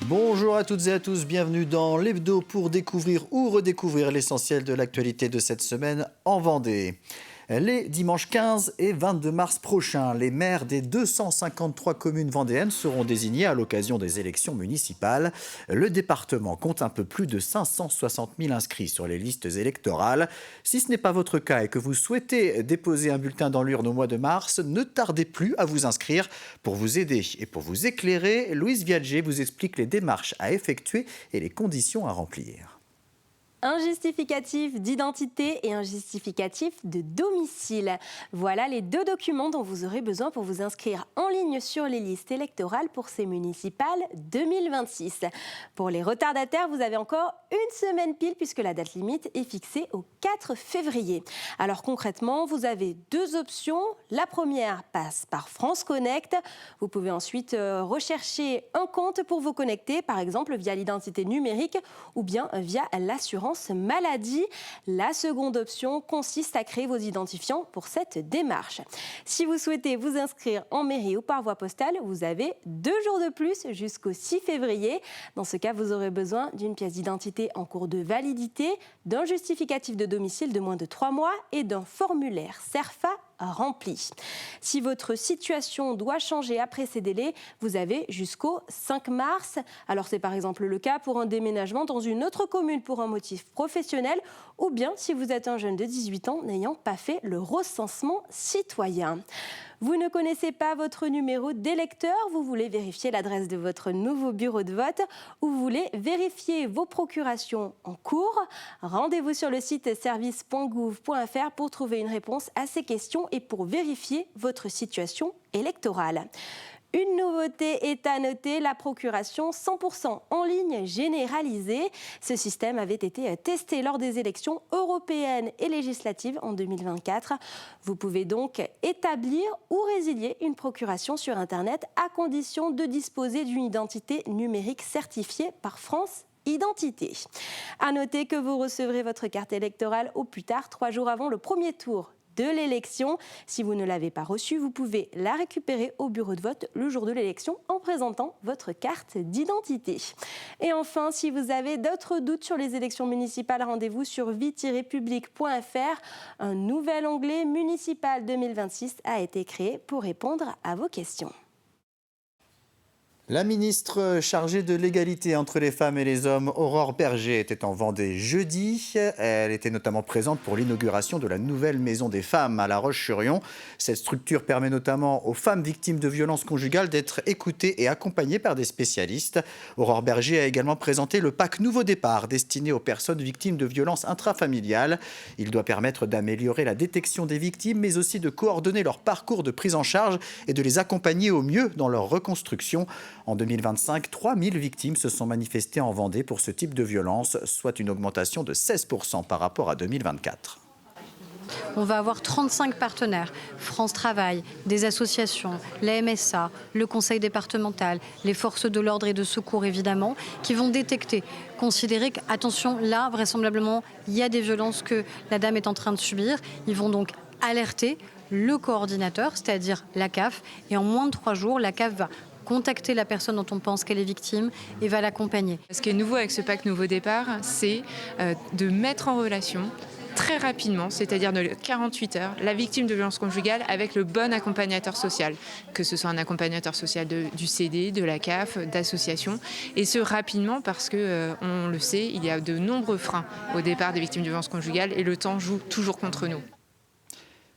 Bonjour à toutes et à tous, bienvenue dans l'Hebdo pour découvrir ou redécouvrir l'essentiel de l'actualité de cette semaine en Vendée. Les dimanches 15 et 22 mars prochains, les maires des 253 communes vendéennes seront désignés à l'occasion des élections municipales. Le département compte un peu plus de 560 000 inscrits sur les listes électorales. Si ce n'est pas votre cas et que vous souhaitez déposer un bulletin dans l'urne au mois de mars, ne tardez plus à vous inscrire. Pour vous aider et pour vous éclairer, Louise Viager vous explique les démarches à effectuer et les conditions à remplir. Un justificatif d'identité et un justificatif de domicile. Voilà les deux documents dont vous aurez besoin pour vous inscrire en ligne sur les listes électorales pour ces municipales 2026. Pour les retardataires, vous avez encore une semaine pile puisque la date limite est fixée au 4 février. Alors concrètement, vous avez deux options. La première passe par France Connect. Vous pouvez ensuite rechercher un compte pour vous connecter, par exemple via l'identité numérique ou bien via l'assurance maladie. La seconde option consiste à créer vos identifiants pour cette démarche. Si vous souhaitez vous inscrire en mairie ou par voie postale, vous avez 2 jours de plus jusqu'au 6 février. Dans ce cas, vous aurez besoin d'une pièce d'identité en cours de validité, d'un justificatif de domicile de moins de 3 mois et d'un formulaire CERFA rempli. Si votre situation doit changer après ces délais, vous avez jusqu'au 5 mars. Alors c'est par exemple le cas pour un déménagement dans une autre commune pour un motif professionnel ou bien si vous êtes un jeune de 18 ans n'ayant pas fait le recensement citoyen. Vous ne connaissez pas votre numéro d'électeur, vous voulez vérifier l'adresse de votre nouveau bureau de vote ou vous voulez vérifier vos procurations en cours. Rendez-vous sur le site service.gouv.fr pour trouver une réponse à ces questions et pour vérifier votre situation électorale. Une nouveauté est à noter, la procuration 100% en ligne généralisée. Ce système avait été testé lors des élections européennes et législatives en 2024. Vous pouvez donc établir ou résilier une procuration sur Internet à condition de disposer d'une identité numérique certifiée par France Identité. À noter que vous recevrez votre carte électorale au plus tard 3 jours avant le premier tour de l'élection. Si vous ne l'avez pas reçue, vous pouvez la récupérer au bureau de vote le jour de l'élection en présentant votre carte d'identité. Et enfin, si vous avez d'autres doutes sur les élections municipales, rendez-vous sur vie-public.fr. Un nouvel onglet municipal 2026 a été créé pour répondre à vos questions. La ministre chargée de l'égalité entre les femmes et les hommes, Aurore Bergé, était en Vendée jeudi. Elle était notamment présente pour l'inauguration de la nouvelle Maison des femmes à La Roche-sur-Yon. Cette structure permet notamment aux femmes victimes de violences conjugales d'être écoutées et accompagnées par des spécialistes. Aurore Bergé a également présenté le pack Nouveau Départ destiné aux personnes victimes de violences intrafamiliales. Il doit permettre d'améliorer la détection des victimes, mais aussi de coordonner leur parcours de prise en charge et de les accompagner au mieux dans leur reconstruction. En 2025, 3000 victimes se sont manifestées en Vendée pour ce type de violence, soit une augmentation de 16% par rapport à 2024. On va avoir 35 partenaires, France Travail, des associations, la MSA, le conseil départemental, les forces de l'ordre et de secours évidemment, qui vont détecter, considérer qu'attention, là vraisemblablement, il y a des violences que la dame est en train de subir. Ils vont donc alerter le coordinateur, c'est-à-dire la CAF, et en moins de 3 jours, la CAF va contacter la personne dont on pense qu'elle est victime et va l'accompagner. Ce qui est nouveau avec ce pack Nouveau Départ, c'est de mettre en relation très rapidement, c'est-à-dire de 48 heures, la victime de violence conjugale avec le bon accompagnateur social, que ce soit un accompagnateur social du CD, de la CAF, d'associations, et ce rapidement parce que, on le sait, il y a de nombreux freins au départ des victimes de violence conjugale et le temps joue toujours contre nous.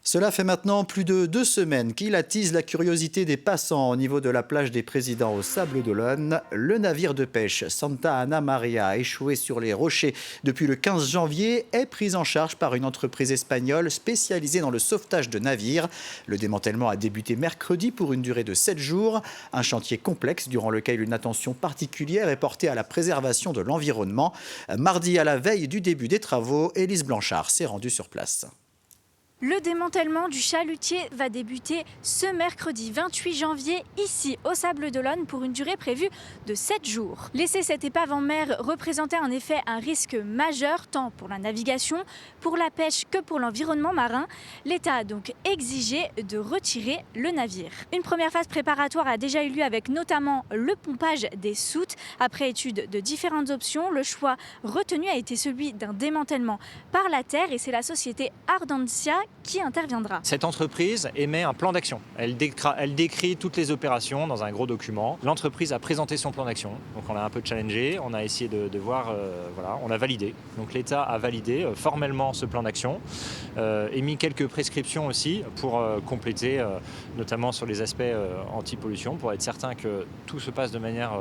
Cela fait maintenant plus de 2 semaines qu'il attise la curiosité des passants au niveau de la plage des Présidents aux Sables d'Olonne. Le navire de pêche Santa Ana Maria, échoué sur les rochers depuis le 15 janvier, est pris en charge par une entreprise espagnole spécialisée dans le sauvetage de navires. Le démantèlement a débuté mercredi pour une durée de 7 jours. Un chantier complexe durant lequel une attention particulière est portée à la préservation de l'environnement. Mardi, à la veille du début des travaux, Élise Blanchard s'est rendue sur place. Le démantèlement du chalutier va débuter ce mercredi 28 janvier ici au Sable d'Olonne pour une durée prévue de 7 jours. Laisser cette épave en mer représentait en effet un risque majeur tant pour la navigation, pour la pêche que pour l'environnement marin. L'État a donc exigé de retirer le navire. Une première phase préparatoire a déjà eu lieu avec notamment le pompage des soutes. Après étude de différentes options, le choix retenu a été celui d'un démantèlement par la terre et c'est la société Ardentia qui interviendra. Cette entreprise émet un plan d'action. Elle décrit toutes les opérations dans un gros document. L'entreprise a présenté son plan d'action. Donc on l'a un peu challengé, on a essayé de voir, voilà, on a validé. Donc l'État a validé formellement ce plan d'action, émis quelques prescriptions aussi pour compléter, notamment sur les aspects anti-pollution, pour être certain que tout se passe de manière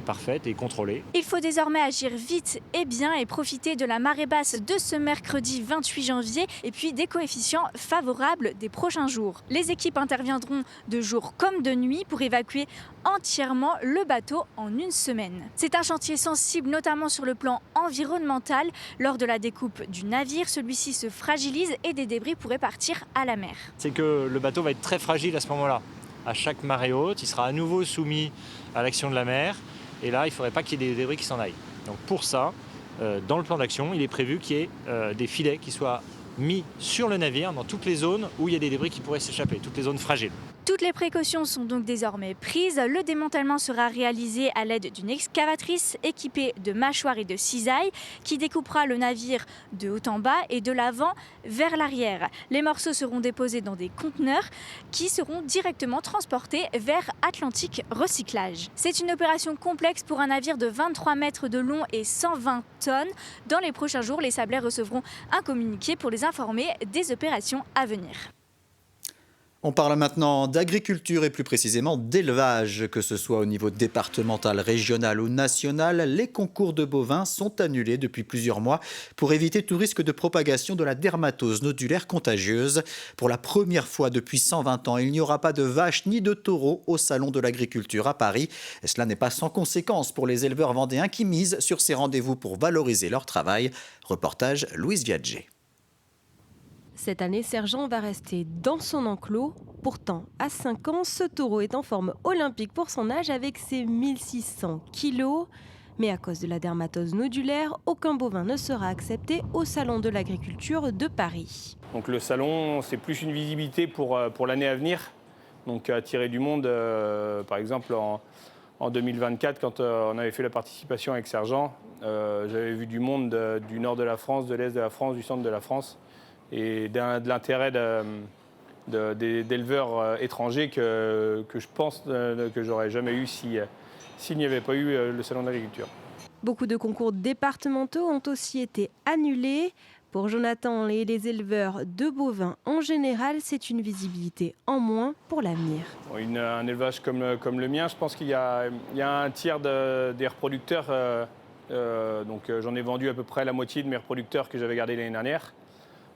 parfaite et contrôlée. Il faut désormais agir vite et bien et profiter de la marée basse de ce mercredi 28 janvier et puis des coefficients favorables des prochains jours. Les équipes interviendront de jour comme de nuit pour évacuer entièrement le bateau en une semaine. C'est un chantier sensible notamment sur le plan environnemental. Lors de la découpe du navire, celui-ci se fragilise et des débris pourraient partir à la mer. C'est que le bateau va être très fragile à ce moment-là. À chaque marée haute, il sera à nouveau soumis à l'action de la mer. Et là, il ne faudrait pas qu'il y ait des débris qui s'en aillent. Donc pour ça, dans le plan d'action, il est prévu qu'il y ait des filets qui soient mis sur le navire dans toutes les zones où il y a des débris qui pourraient s'échapper, toutes les zones fragiles. Toutes les précautions sont donc désormais prises. Le démantèlement sera réalisé à l'aide d'une excavatrice équipée de mâchoires et de cisailles qui découpera le navire de haut en bas et de l'avant vers l'arrière. Les morceaux seront déposés dans des conteneurs qui seront directement transportés vers Atlantique Recyclage. C'est une opération complexe pour un navire de 23 mètres de long et 120 tonnes. Dans les prochains jours, les sableurs recevront un communiqué pour les informer des opérations à venir. On parle maintenant d'agriculture et plus précisément d'élevage. Que ce soit au niveau départemental, régional ou national, les concours de bovins sont annulés depuis plusieurs mois pour éviter tout risque de propagation de la dermatose nodulaire contagieuse. Pour la première fois depuis 120 ans, il n'y aura pas de vaches ni de taureaux au Salon de l'agriculture à Paris. Et cela n'est pas sans conséquence pour les éleveurs vendéens qui misent sur ces rendez-vous pour valoriser leur travail. Reportage Louise Viadger. Cette année, Sergent va rester dans son enclos. Pourtant, à 5 ans, ce taureau est en forme olympique pour son âge avec ses 1600 kilos. Mais à cause de la dermatose nodulaire, aucun bovin ne sera accepté au Salon de l'agriculture de Paris. Donc le salon, c'est plus une visibilité pour l'année à venir. Donc attirer du monde, par exemple en 2024, quand on avait fait la participation avec Sergent, j'avais vu du monde du nord de la France, de l'est de la France, du centre de la France. Et de l'intérêt d'éleveurs étrangers que je pense que j'aurais jamais eu s'il n'y avait pas eu le Salon de l'agriculture. Beaucoup de concours départementaux ont aussi été annulés. Pour Jonathan et les éleveurs de bovins en général, c'est une visibilité en moins pour l'avenir. Un élevage comme le mien, je pense qu'il y a un tiers des reproducteurs. Donc j'en ai vendu à peu près la moitié de mes reproducteurs que j'avais gardés l'année dernière.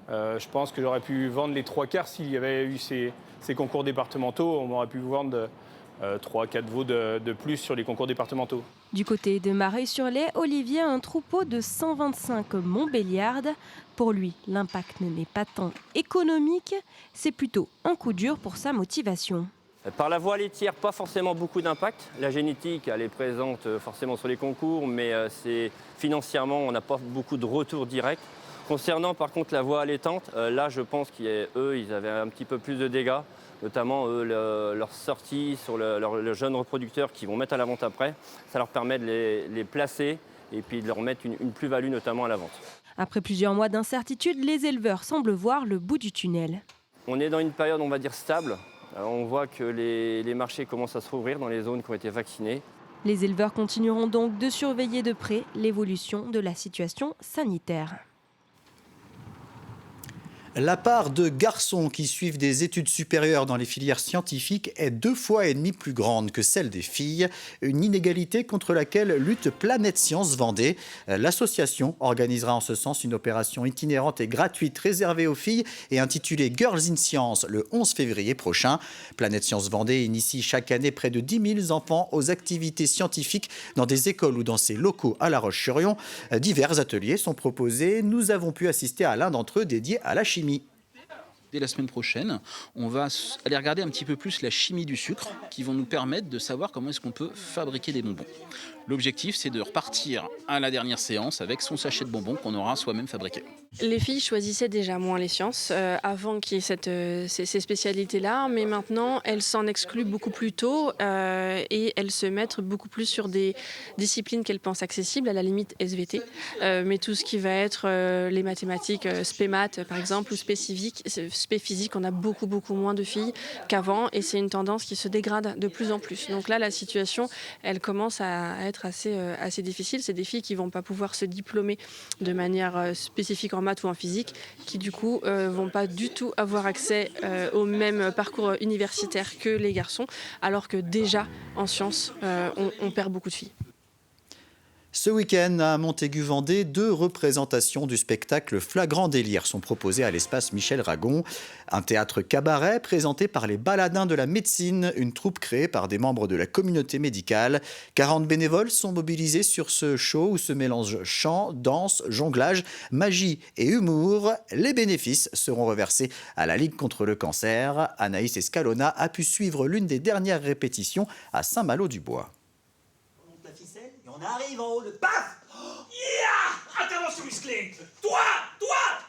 Je pense que j'aurais pu vendre les 3/4 s'il y avait eu ces concours départementaux. On aurait pu vendre 3-4 veaux de plus sur les concours départementaux. Du côté de Mareuil-sur-Lay, Olivier a un troupeau de 125 Montbéliardes. Pour lui, l'impact n'est pas tant économique, c'est plutôt un coup dur pour sa motivation. Par la voie laitière, pas forcément beaucoup d'impact. La génétique, elle est présente forcément sur les concours, mais financièrement, on n'a pas beaucoup de retour direct. Concernant par contre la voie allaitante, là je pense qu'eux, ils avaient un petit peu plus de dégâts, notamment leur sortie sur le jeune reproducteur qu'ils vont mettre à la vente après. Ça leur permet de les placer et puis de leur mettre une plus-value notamment à la vente. Après plusieurs mois d'incertitude, les éleveurs semblent voir le bout du tunnel. On est dans une période, on va dire, stable. On voit que les marchés commencent à se rouvrir dans les zones qui ont été vaccinées. Les éleveurs continueront donc de surveiller de près l'évolution de la situation sanitaire. La part de garçons qui suivent des études supérieures dans les filières scientifiques est 2,5 fois plus grande que celle des filles. Une inégalité contre laquelle lutte Planète Science Vendée. L'association organisera en ce sens une opération itinérante et gratuite réservée aux filles et intitulée Girls in Science le 11 février prochain. Planète Science Vendée initie chaque année près de 10 000 enfants aux activités scientifiques dans des écoles ou dans ses locaux à La Roche-sur-Yon. Divers ateliers sont proposés. Nous avons pu assister à l'un d'entre eux dédié à la chimie. Dès la semaine prochaine, on va aller regarder un petit peu plus la chimie du sucre qui vont nous permettre de savoir comment est-ce qu'on peut fabriquer des bonbons. L'objectif, c'est de repartir à la dernière séance avec son sachet de bonbons qu'on aura soi-même fabriqué. Les filles choisissaient déjà moins les sciences avant qu'il y ait ces spécialités-là, mais maintenant elles s'en excluent beaucoup plus tôt et elles se mettent beaucoup plus sur des disciplines qu'elles pensent accessibles, à la limite SVT. Mais tout ce qui va être les mathématiques, spé maths par exemple, ou spé physique, on a beaucoup moins de filles qu'avant et c'est une tendance qui se dégrade de plus en plus. Donc là, la situation, elle commence à être assez difficile. C'est des filles qui ne vont pas pouvoir se diplômer de manière spécifique en maths ou en physique, qui du coup vont pas du tout avoir accès au même parcours universitaire que les garçons, alors que déjà en sciences, on perd beaucoup de filles. Ce week-end, à Montaigu-Vendée, 2 représentations du spectacle Flagrant délire sont proposées à l'espace Michel Ragon. Un théâtre cabaret présenté par les Baladins de la médecine, une troupe créée par des membres de la communauté médicale. 40 bénévoles sont mobilisés sur ce show où se mélangent chant, danse, jonglage, magie et humour. Les bénéfices seront reversés à la Ligue contre le cancer. Anaïs Escalona a pu suivre l'une des dernières répétitions à Saint-Malo-du-Bois. On arrive en haut de paf. Intervention musclée. Toi,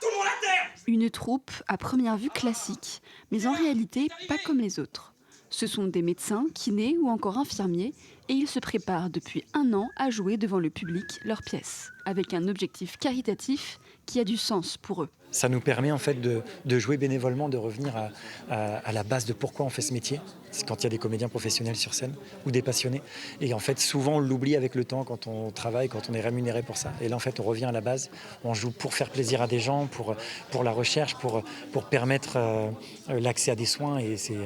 tout le monde à terre. Une troupe à première vue classique, mais en réalité pas comme les autres. Ce sont des médecins, kinés ou encore infirmiers et ils se préparent depuis 1 an à jouer devant le public leurs pièces, avec un objectif caritatif qui a du sens pour eux. Ça nous permet en fait de jouer bénévolement, de revenir à la base de pourquoi on fait ce métier. C'est quand il y a des comédiens professionnels sur scène ou des passionnés. Et en fait, souvent, on l'oublie avec le temps quand on travaille, quand on est rémunéré pour ça. Et là, en fait, on revient à la base. On joue pour faire plaisir à des gens, pour la recherche, pour permettre l'accès à des soins. Et c'est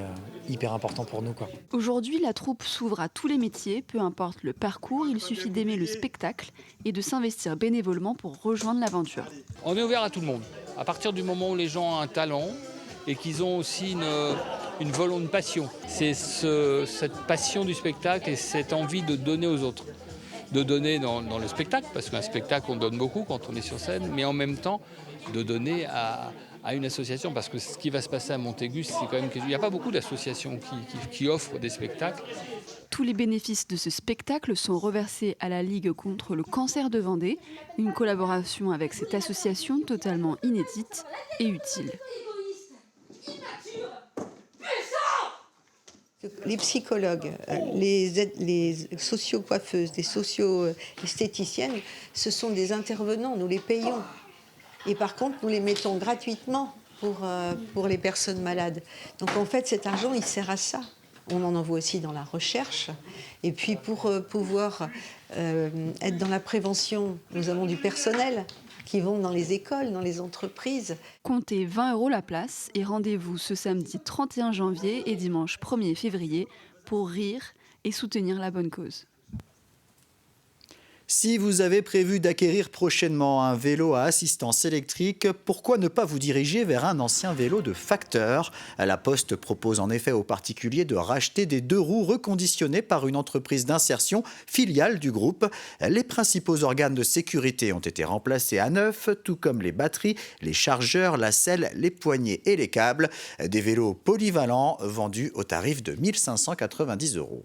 hyper important pour nous, quoi. Aujourd'hui, la troupe s'ouvre à tous les métiers, peu importe le parcours. Il suffit d'aimer le spectacle et de s'investir bénévolement pour rejoindre l'aventure. On est ouvert à tout le monde. À partir du moment où les gens ont un talent et qu'ils ont aussi une passion. C'est cette passion du spectacle et cette envie de donner aux autres. De donner dans le spectacle, parce qu'un spectacle, on donne beaucoup quand on est sur scène, mais en même temps, de donner à une association. Parce que ce qui va se passer à Montaigu, c'est quand même qu'il n'y a pas beaucoup d'associations qui offrent des spectacles. Tous les bénéfices de ce spectacle sont reversés à la Ligue contre le cancer de Vendée, une collaboration avec cette association totalement inédite et utile. Les psychologues, les socio-coiffeuses, les socio-esthéticiennes, ce sont des intervenants, nous les payons. Et par contre, nous les mettons gratuitement pour les personnes malades. Donc en fait, cet argent, il sert à ça. On en envoie aussi dans la recherche. Et puis pour pouvoir être dans la prévention, nous avons du personnel qui vont dans les écoles, dans les entreprises. Comptez 20 € la place et rendez-vous ce samedi 31 janvier et dimanche 1er février pour rire et soutenir la bonne cause. Si vous avez prévu d'acquérir prochainement un vélo à assistance électrique, pourquoi ne pas vous diriger vers un ancien vélo de facteur ? La Poste propose en effet aux particuliers de racheter des 2 roues reconditionnées par une entreprise d'insertion filiale du groupe. Les principaux organes de sécurité ont été remplacés à neuf, tout comme les batteries, les chargeurs, la selle, les poignées et les câbles. Des vélos polyvalents vendus au tarif de 1 590 €.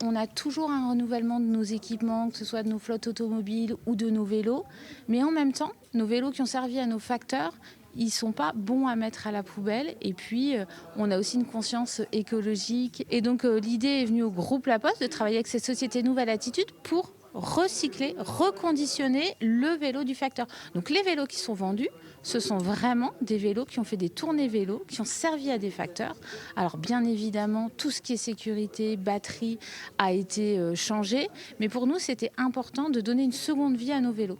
On a toujours un renouvellement de nos équipements, que ce soit de nos flottes automobiles ou de nos vélos. Mais en même temps, nos vélos qui ont servi à nos facteurs, ils ne sont pas bons à mettre à la poubelle. Et puis, on a aussi une conscience écologique. Et donc, l'idée est venue au groupe La Poste de travailler avec cette société Nouvelle Attitude pour recycler, reconditionner le vélo du facteur. Donc, les vélos qui sont vendus, ce sont vraiment des vélos qui ont fait des tournées vélos, qui ont servi à des facteurs. Alors bien évidemment, tout ce qui est sécurité, batterie a été changé. Mais pour nous, c'était important de donner une seconde vie à nos vélos.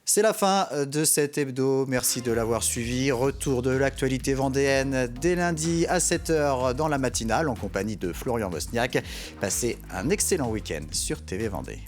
C'est la fin de cet hebdo. Merci de l'avoir suivi. Retour de l'actualité vendéenne dès lundi à 7 h dans la matinale en compagnie de Florian Wozniak. Passez un excellent week-end sur TV Vendée.